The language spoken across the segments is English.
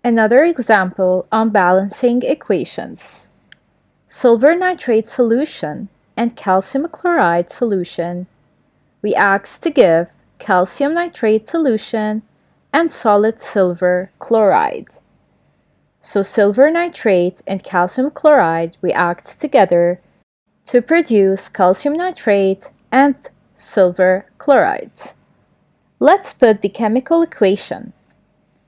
Another example on balancing equations. Silver nitrate solution and calcium chloride solution reacts to give calcium nitrate solution and solid silver chloride. So silver nitrate and calcium chloride react together to produce calcium nitrate and silver chloride. Let's put the chemical equation.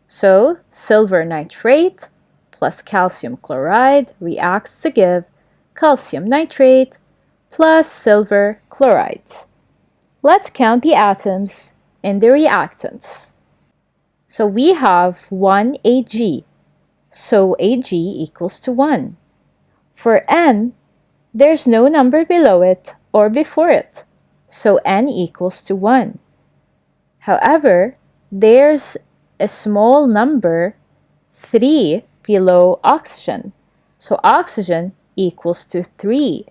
So silver nitrate plus calcium chloride reacts to give calcium nitrate plus silver chloride. Let's count the atoms in the reactants. So we have 1 Ag, so Ag equals to 1. For N, there's no number below it or before it, so N equals to 1. However, there's a small number, 3, below oxygen, so oxygen equals to 3.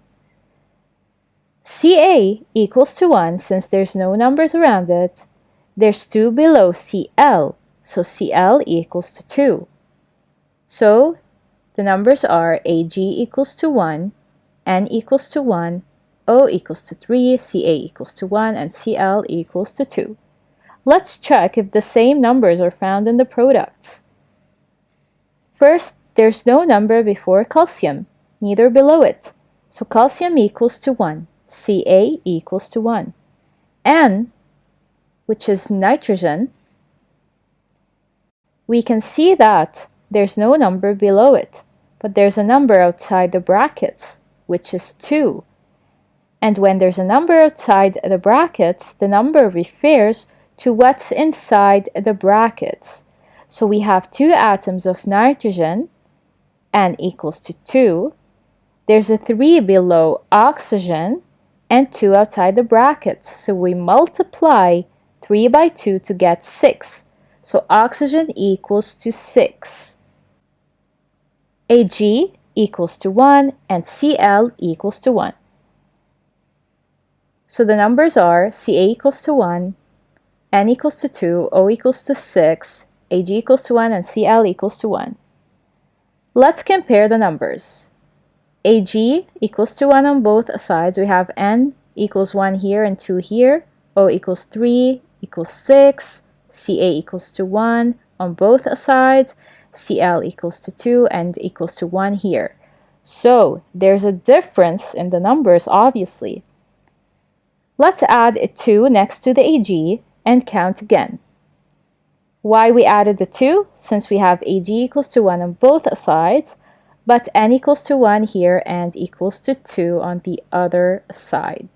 Ca equals to 1 since there's no numbers around it. There's 2 below Cl, so Cl equals to 2. So the numbers are Ag equals to 1, N equals to 1, O equals to 3, Ca equals to 1, and Cl equals to 2. Let's check if the same numbers are found in the products. First, there's no number before calcium, neither below it. So calcium equals to 1, Ca equals to 1. N, which is nitrogen, we can see that there's no number below it, but there's a number outside the brackets, which is 2. And when there's a number outside the brackets, the number refers to what's inside the brackets. So we have 2 atoms of nitrogen, N equals to 2. There's a 3 below oxygen and 2 outside the brackets. So we multiply 3 by 2 to get 6. So oxygen equals to 6. Ag equals to 1 and Cl equals to 1. So the numbers are Ca equals to 1, N equals to 2, O equals to 6, Ag equals to 1, and Cl equals to 1. Let's compare the numbers. Ag equals to 1 on both sides. We have N equals 1 here and 2 here. O equals 3 equals 6. Ca equals to 1 on both sides. Cl equals to 2 and equals to 1 here. So there's a difference in the numbers, obviously. Let's add a 2 next to the Ag and count again. Why we added the 2? Since we have Ag equals to 1 on both sides, but N equals to 1 here and equals to 2 on the other side.